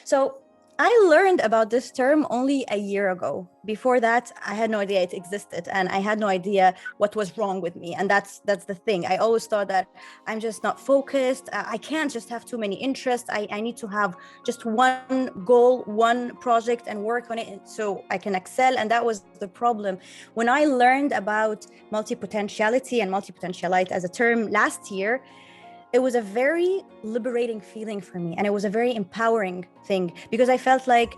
So I learned about this term only a year ago. Before that, I had no idea it existed, and I had no idea what was wrong with me. And that's the thing. I always thought that I'm just not focused. I can't just have too many interests. I need to have just one goal, one project, and work on it so I can excel. And that was the problem. When I learned about multipotentiality and multipotentialite as a term last year, it was a very liberating feeling for me. And it was a very empowering thing, because I felt like,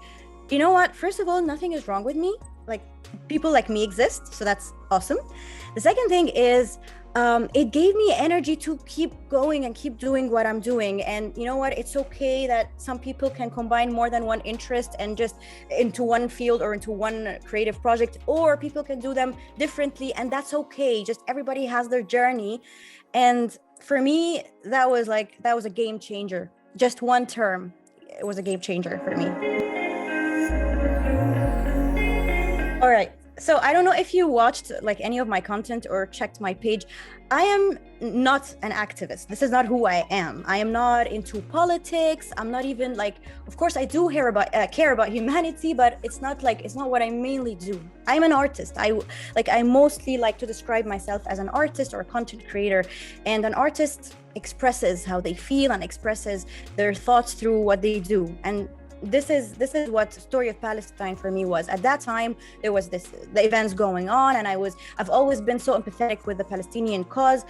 you know what? First of all, nothing is wrong with me. Like, people like me exist. So that's awesome. The second thing is, it gave me energy to keep going and keep doing what I'm doing. And you know what? It's okay that some people can combine more than one interest and just into one field or into one creative project, or people can do them differently. And that's okay. Just everybody has their journey. And for me, that was a game changer. Just one term, it was a game changer for me. All right. So I don't know if you watched like any of my content or checked my page. I am not an activist. This is not who I am. I am not into politics. I'm not even like, of course I do care about humanity, but it's not what I mainly do. I'm an artist. I mostly like to describe myself as an artist or a content creator. And an artist expresses how they feel and expresses their thoughts through what they do. And this is what Story of Palestine for me was. At that time, there was the events going on, and I've always been so empathetic with the Palestinian cause,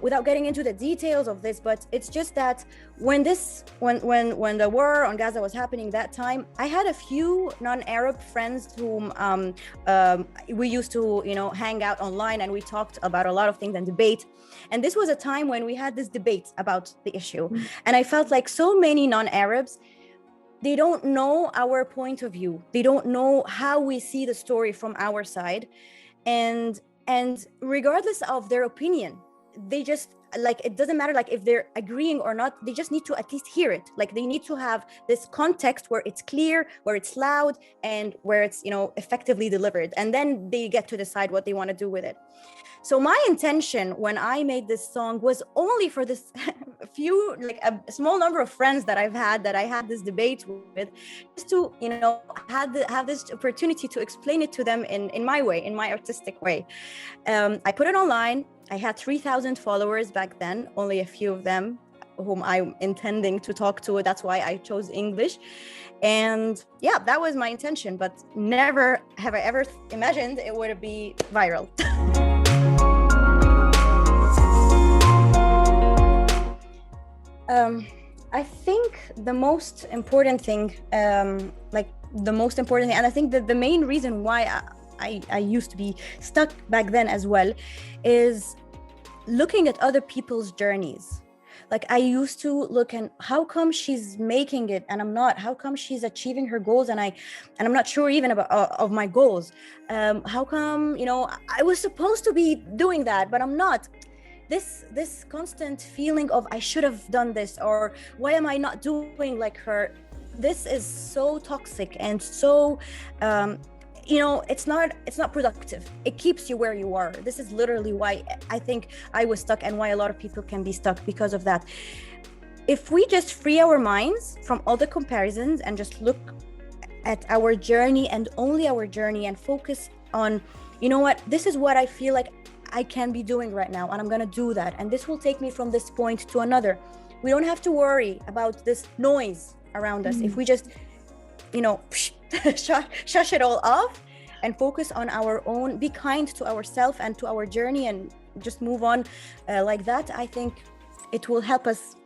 without getting into the details of this. But it's just that when the war on Gaza was happening that time, I had a few non-Arab friends whom we used to hang out online, and we talked about a lot of things and debate. And this was a time when we had this debate about the issue. And I felt like so many non-Arabs, they don't know our point of view. They don't know how we see the story from our side. And regardless of their opinion, they just, like, it doesn't matter like if they're agreeing or not, they just need to at least hear it. Like, they need to have this context where it's clear, where it's loud, and where it's effectively delivered. And then they get to decide what they want to do with it. So my intention when I made this song was only for this few, like a small number of friends that I had this debate with, just to have this opportunity to explain it to them in my way, in my artistic way. I put it online. I had 3,000 followers back then, only a few of them whom I'm intending to talk to. That's why I chose English. And yeah, that was my intention, but never have I ever imagined it would be viral. I think the most important thing, and I think that the main reason why I used to be stuck back then as well, is looking at other people's journeys. Like, I used to look and how come she's making it and I'm not? How come she's achieving her goals and I'm not sure even about of my goals? How come I was supposed to be doing that, but I'm not? This constant feeling of I should have done this, or why am I not doing like her? This is so toxic and so it's not productive. It keeps you where you are. This is literally why I think I was stuck, and why a lot of people can be stuck because of that. If we just free our minds from all the comparisons and just look at our journey and only our journey, and focus on, what, this is what I feel like I can be doing right now, and I'm gonna do that, and this will take me from this point to another. We don't have to worry about this noise around us. If we just shush it all off and focus on our own, be kind to ourselves and to our journey, and just move on like that, I think it will help us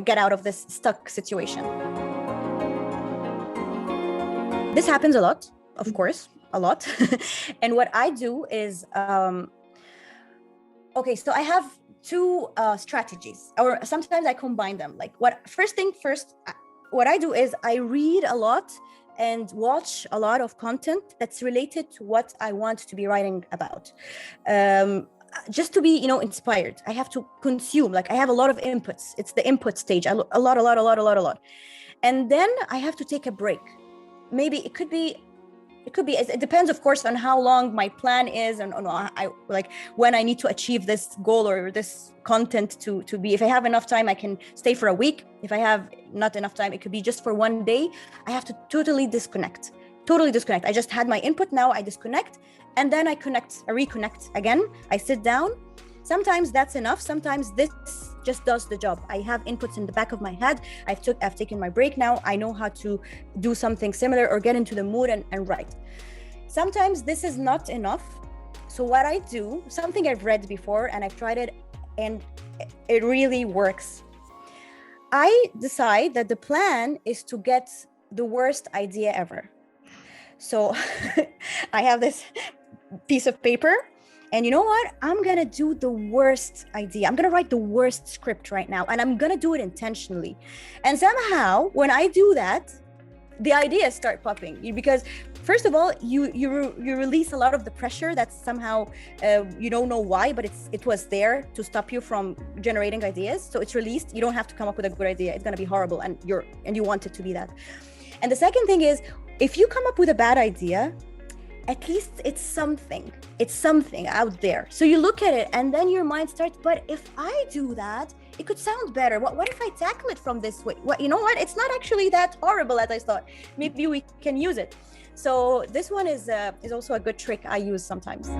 get out of this stuck situation. This happens a lot, of course, a lot. And what I do is okay, so I have two strategies, or sometimes I combine them. Like, what I do is I read a lot and watch a lot of content that's related to what I want to be writing about. Just to be, inspired. I have to consume, like, I have a lot of inputs. It's the input stage, a lot. And then I have to take a break. Maybe it could be It could be, it depends, of course, on how long my plan is and like when I need to achieve this goal or this content to be. If I have enough time, I can stay for a week. If I have not enough time, it could be just for one day. I have to totally disconnect. I just had my input, now I disconnect, and then I reconnect again. I sit down. Sometimes that's enough. Sometimes this just does the job. I have inputs in the back of my head. I've taken my break now. I know how to do something similar or get into the mood and write. Sometimes this is not enough. So what I do, something I've read before and I've tried it and it really works. I decide that the plan is to get the worst idea ever. So I have this piece of paper. And you know what? I'm going to do the worst idea. I'm going to write the worst script right now. And I'm going to do it intentionally. And somehow, when I do that, the ideas start popping. Because first of all, you release a lot of the pressure that somehow you don't know why, but it was there to stop you from generating ideas. So it's released. You don't have to come up with a good idea. It's going to be horrible. And you want it to be that. And the second thing is, if you come up with a bad idea, at least it's something out there. So you look at it and then your mind starts, but if I do that, it could sound better. What if I tackle it from this way? You know what? It's not actually that horrible as I thought. Maybe we can use it. So this one is also a good trick I use sometimes.